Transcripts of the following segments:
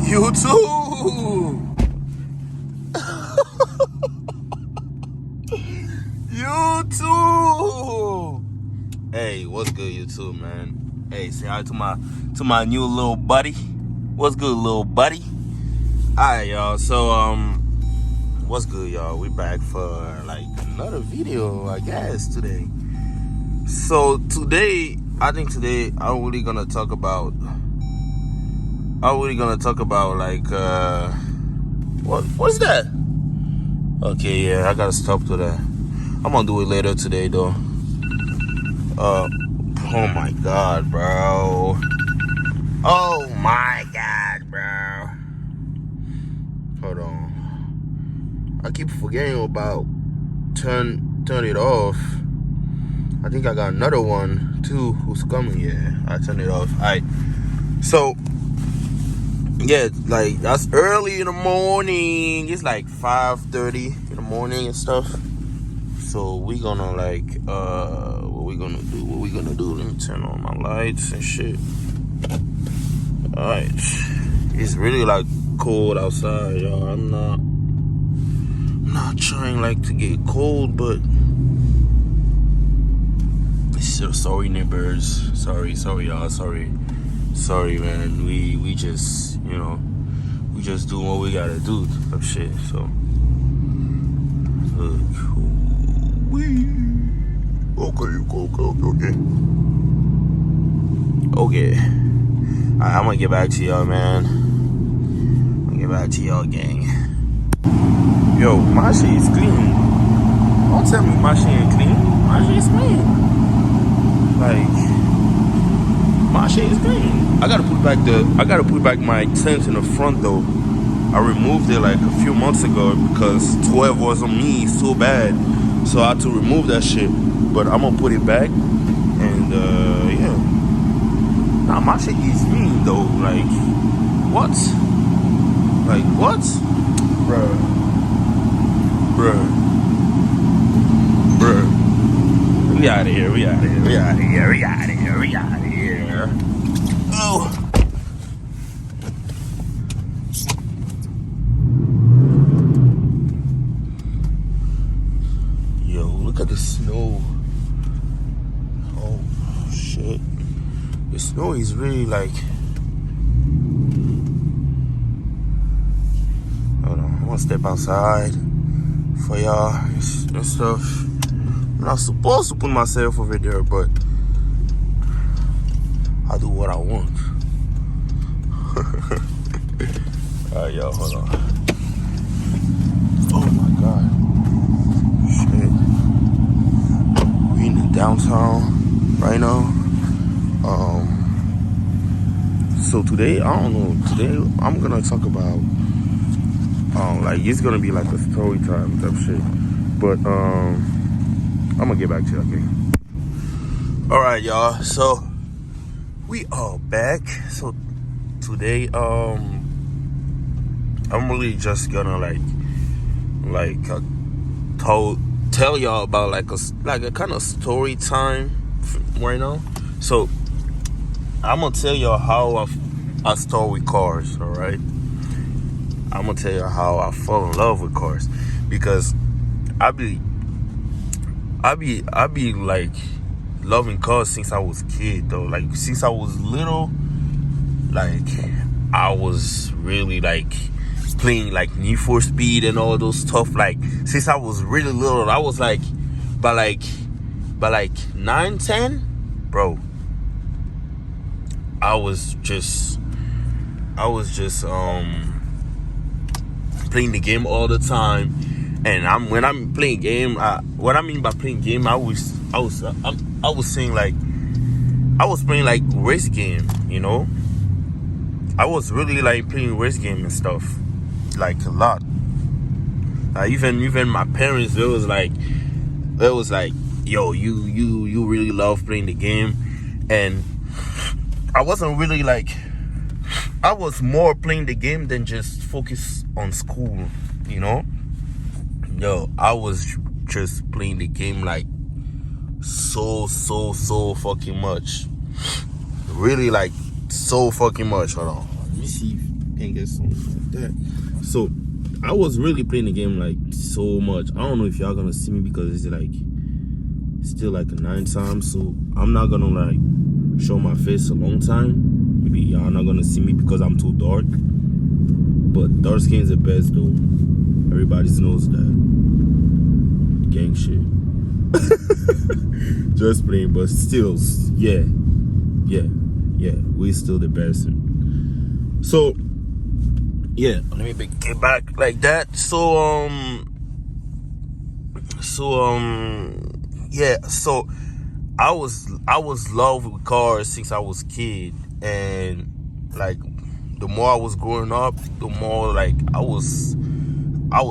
YouTube! YouTube! Hey, what's good, YouTube, man? Hey, say hi to my new little buddy. What's good, little buddy? Alright, y'all. So, what's good, y'all? We back for like another video, I guess, today. So today, I'm really gonna talk about like what's that? Okay, yeah, I gotta stop to that. I'm gonna do it later today though. Oh my god, bro. Oh my god, bro. Hold on. I keep forgetting about turn it off. I think I got another one too who's coming. Yeah, I turned it off. Alright. So yeah, like that's early in the morning. It's like 5:30 in the morning and stuff. So we gonna like what we gonna do? Let me turn on my lights and shit. Alright. It's really like cold outside, y'all. I'm not trying like to get cold, but sorry neighbors. Sorry y'all, sorry man. We just, we just do what we gotta do of shit. So okay. Alright, I'm gonna get back to y'all, man. I'm gonna get back to y'all, gang. Yo, my shit is clean. Don't tell me my shit ain't clean. My shit is clean. Like, my shit is clean. I gotta put back my tent in the front though. I removed it like a few months ago because 12 was on me so bad. So I had to remove that shit. But I'm gonna put it back and yeah. Nah, my shit is mean though. Like, what? Like, what? Bruh. We out of here. Oh. Yo, look at the snow. Oh, shit. The snow is really like... Hold on, I'm gonna step outside for y'all and stuff. I'm not supposed to put myself over there, but I do what I want. Alright, y'all, hold on. Oh my god. Shit. We in the downtown right now. So today, I don't know. Today, I'm gonna talk about like it's gonna be like a story time type shit. But I'm gonna get back to you, okay? Alright, y'all. So we are back. So today, I'm really just gonna tell y'all about like a kind of story time right now. So I'm gonna tell y'all how I start with cars. All right. I'm gonna tell you how I fall in love with cars because I be like loving cars since I was a kid though. Like since I was little, like I was really like playing like Need for Speed and all those stuff. Like since I was really little, I was like by like 9, 10, bro. I was just playing the game all the time. And when I'm playing game, what I mean by playing game, I was saying like I was playing like race game, I was really like playing race game and stuff, like a lot. Even my parents, they was like, yo, you really love playing the game, and I wasn't really like, I was more playing the game than just focus on school, Yo, I was just playing the game like so fucking much. Really like so fucking much. Hold on. Let me see can't get something like that. So I was really playing the game like so much. I don't know if y'all gonna see me because it's like still like a 9 time, so I'm not gonna like show my face a long time. Maybe y'all not gonna see me because I'm too dark. But dark skin's the best though. Everybody knows that. Gang shit. Just playing, but still, yeah, we still the best. So yeah, let me get back like that. Yeah, so I was love with cars since I was kid, and like the more I was growing up, the more like I was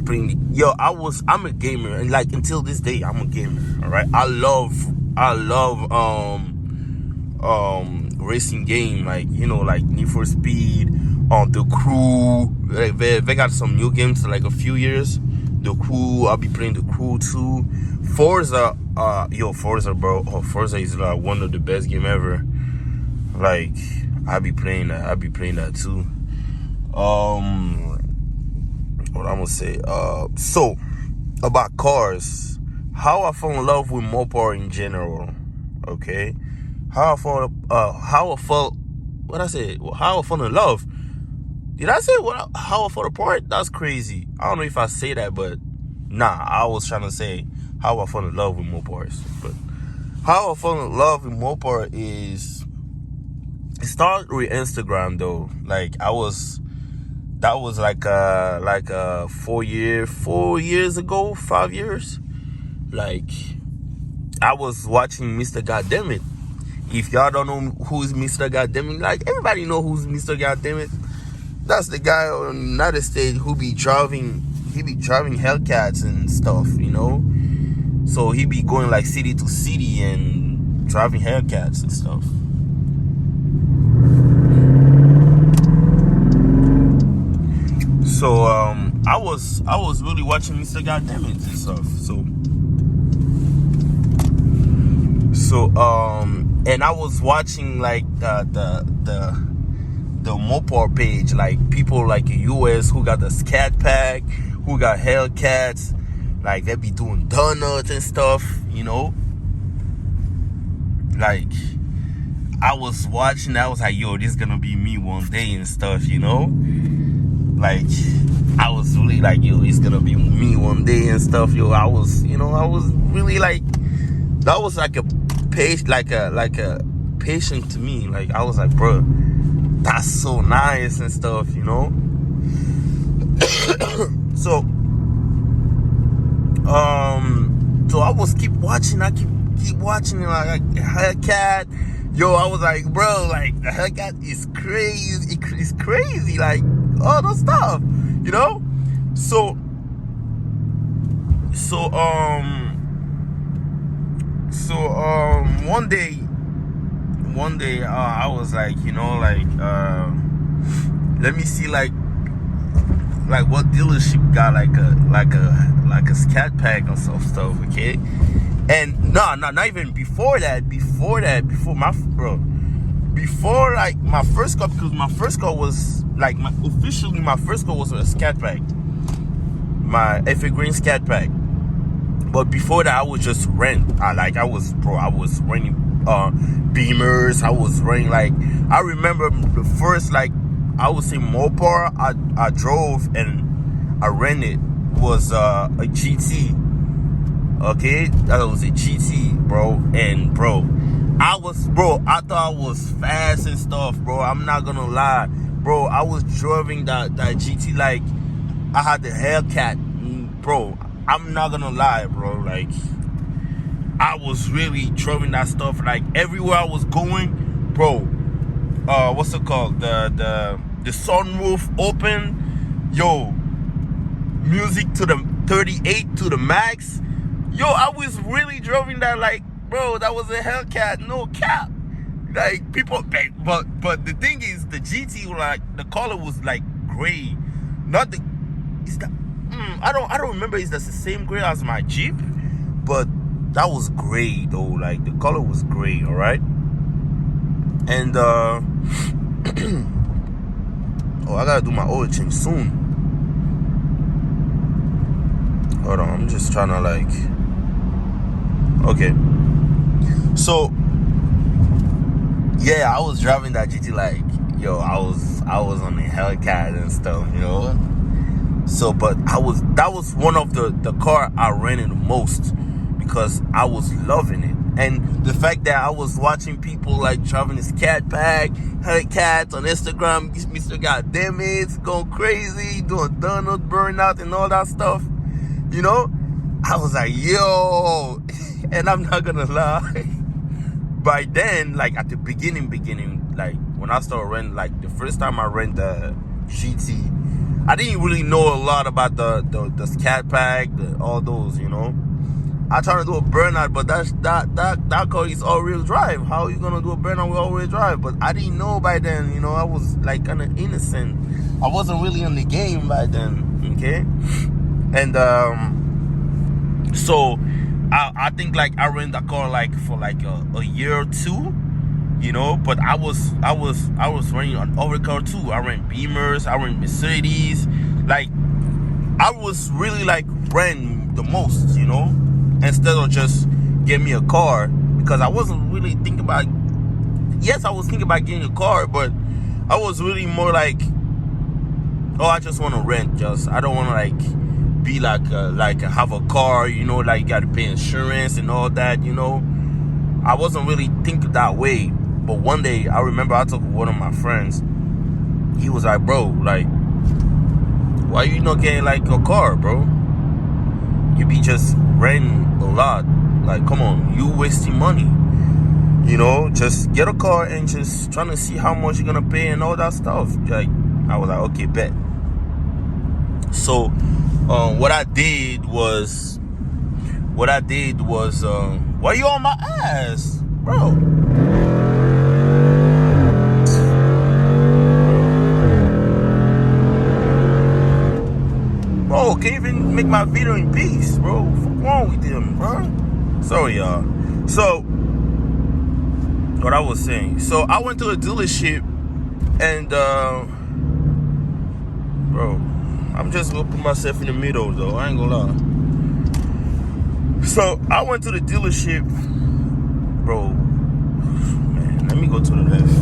playing. I'm a gamer, and like until this day, I'm a gamer. All right, I love racing game, like like Need for Speed, The Crew. They got some new games like a few years. The Crew, I'll be playing The Crew too. Forza, Forza, bro. Oh, Forza is like one of the best game ever. Like I'll be playing that too. What I'm gonna say? So about cars, how I fell in love with Mopar in general. Okay, how I fell in love. Did I say how I fell apart? That's crazy. I don't know if I say that, but nah, I was trying to say how I fell in love with Mopars. But how I fell in love with Mopar is, it started with Instagram though. Like that was like 4 years ago, 5 years. Like I was watching Mr. Goddammit. If y'all don't know who's Mr. Goddammit, like everybody know who's Mr. Goddammit. That's the guy on the United States who be driving. He be driving Hellcats and stuff, So he be going like city to city and driving Hellcats and stuff. So I was really watching Mr. Goddammit and stuff. So and I was watching like the Mopar page, like people like in US who got the Scat Pack, who got Hellcats, like they be doing donuts and stuff, Like I was watching, I was like, yo, this is gonna be me one day and stuff, Like I was really like, yo, it's gonna be me one day and stuff, yo. I was really like, that was like a patient to me. Like I was like, bro, that's so nice and stuff, So so I was keep watching, like Hellcat. Yo, I was like, bro, like the Hellcat is crazy. It's crazy, like all the stuff, So one day I was like, let me see like what dealership got like a Scat Pack or some stuff, okay? And not even before like my first car, because my first car was like my first car was a Scat Pack, my FA Green Scat Pack. But before that, I was just rent. I was renting Beamers. I was renting, like, I remember the first, like, I would say Mopar I drove and I rented was a GT. Okay, that was a GT, bro. And I thought I was fast and stuff, bro. I'm not gonna lie, bro. I was driving that GT like I had the Hellcat, bro. I'm not gonna lie, bro. Like I was really driving that stuff. Like everywhere I was going, bro. What's it called? The sunroof open. Yo, music to the 38 to the max. Yo, I was really driving that, like, bro, that was a Hellcat, no cap. Like people, but the thing is, the GT, like the color was like gray, not the. Is that? I don't remember. Is that the same gray as my Jeep? But that was gray though. Like the color was gray. All right. And Oh, I gotta do my oil change soon. Hold on, I'm just trying to like. Okay. So yeah, I was driving that GT like, yo, I was on the Hellcat and stuff, you know. So, but that was one of the car I rented the most because I was loving it. And the fact that I was watching people like driving this cat pack, Hellcats on Instagram, Mr. Goddamn It, going crazy, doing donut burnout and all that stuff, you know. I was like, yo, and I'm not gonna lie. By then, like at the beginning, like when I started renting, like the first time I rent the GT, I didn't really know a lot about the Scat Pack, all those, you know. I tried to do a burnout, but that car is all-wheel drive. How are you gonna do a burnout with all-wheel drive? But I didn't know by then, you know. I was like kind of innocent. I wasn't really in the game by then, okay. And so I think like I rented the car like for like a year or two, you know. But I was renting an other car too. I rent Beamers, I rent Mercedes. Like I was really like renting the most, you know, instead of just get me a car, because I wasn't really thinking about. Yes, I was thinking about getting a car, but I was really more like, oh, I just want to rent. Just I don't want to like be like have a car, you know, like you got to pay insurance and all that, you know. I wasn't really thinking that way. But one day I remember I took one of my friends. He was like, bro, like, why you not getting like a car, bro? You be just renting a lot. Like, come on, you wasting money, you know. Just get a car and just trying to see how much you're gonna pay and all that stuff. Like, I was like, okay, bet. So what I did was why you on my ass, bro? Bro, can't even make my video in peace, bro. What's wrong with him, bro? Sorry, y'all. So what I was saying. So I went to a dealership and bro, I'm just gonna put myself in the middle though. I ain't gonna lie. So I went to the dealership, bro. Man, let me go to the left.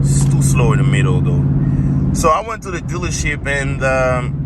It's too slow in the middle though. So I went to the dealership and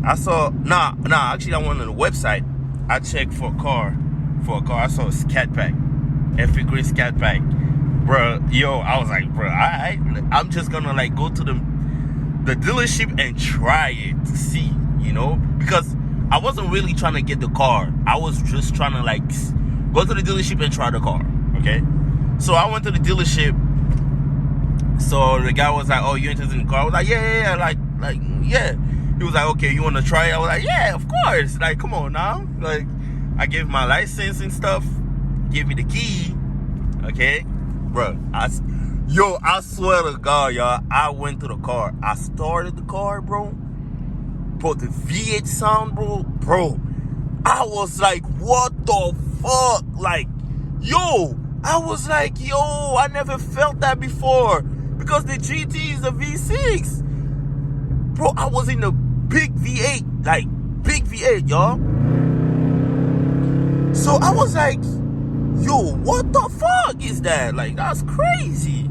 I saw actually I went on the website. I checked for a car. I saw a Scat Pack, F grade Scat Pack, bro. Yo, I was like, bro, I'm just gonna like go to the dealership and try it to see, you know, because I wasn't really trying to get the car. I was just trying to like go to the dealership and try the car. Okay, so I went to the dealership. So the guy was like, "Oh, you interested in the car?" I was like, "Yeah, like yeah." He was like, "Okay, you want to try it?" I was like, "Yeah, of course." Like, come on now. Like, I gave my license and stuff. Give me the key. Okay, bro. I swear to God, y'all. I went to the car. I started the car, bro. Bro, the V8 sound, bro. I was like, what the fuck? Like, yo. I was like, yo, I never felt that before. Because the GT is a V6. Bro, I was in a big V8. Like, big V8, y'all. So I was like, yo, what the fuck is that? Like, that's crazy.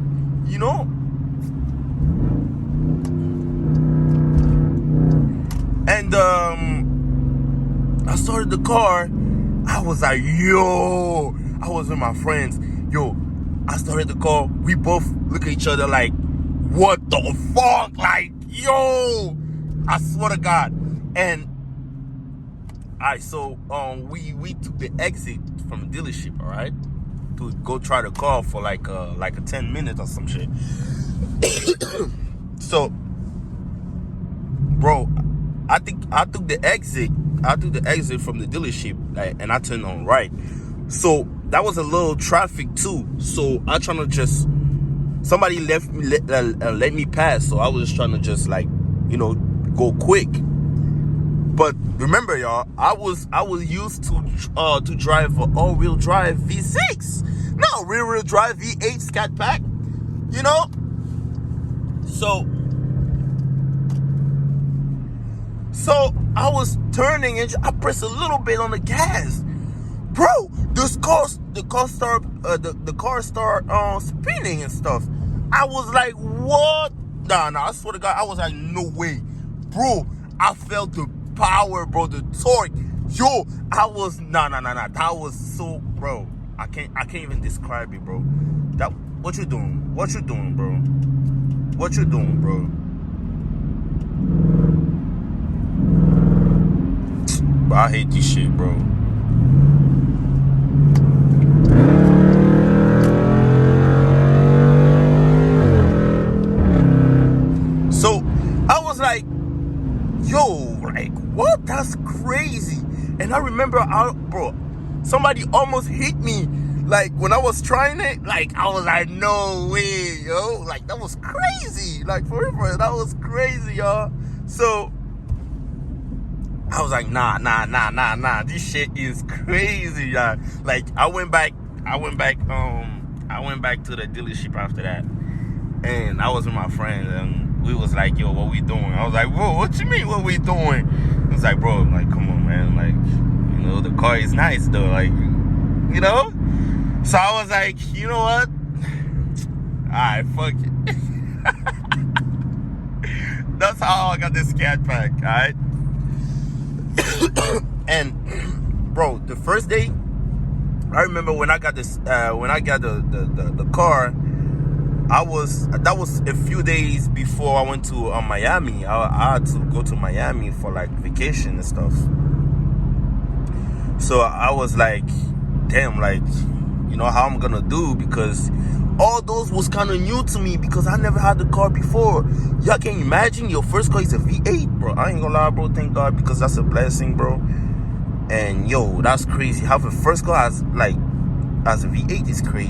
You know? And I started the car. I was like, yo. I was with my friends. Yo, I started the car. We both look at each other like, what the fuck? Like, yo, I swear to God. And alright, so we took the exit from the dealership, alright, to go try the car for like a 10 minutes or some shit. So, bro, I took the exit from the dealership, like, and I turned on right. So that was a little traffic too. So I trying to just, somebody let me pass. So I was just trying to just like, you know, go quick. But remember, y'all, I was used to drive an all-wheel drive V6, no rear-wheel drive V8 Scat Pack, you know. So So I was turning and I pressed a little bit on the gas, bro. The car start spinning and stuff. I was like, what? Nah, I swear to God, I was like, no way, bro. I felt the power, bro, the torque. Yo, I was nah. That was so, bro. I can't even describe it, bro. That what you doing? What you doing, bro? What you doing, bro? But I hate this shit, bro. So I was like, yo, like, what? That's crazy. And I remember, bro, somebody almost hit me. Like, when I was trying it, like, I was like, no way, yo. Like, that was crazy. Like, for real, that was crazy, y'all. So I was like, nah. This shit is crazy, y'all. Like, I went back to the dealership after that. And I was with my friends, and we was like, yo, what we doing? I was like, whoa, what you mean, what we doing? It was like, bro, like, come on, man. Like, you know, the car is nice, though. Like, you know? So I was like, you know what? Alright, fuck it. That's how I got this Scat Pack, alright? And, bro, the first day, I remember when I got this, the car, that was a few days before I went to Miami. I had to go to Miami for like vacation and stuff. So I was like, damn, like, you know how I'm gonna do, because all those was kind of new to me because I never had the car before. Y'all can imagine your first car is a V8, bro. I ain't gonna lie, bro. Thank God, because that's a blessing, bro. And yo, that's crazy. Having first car as a V8 is crazy.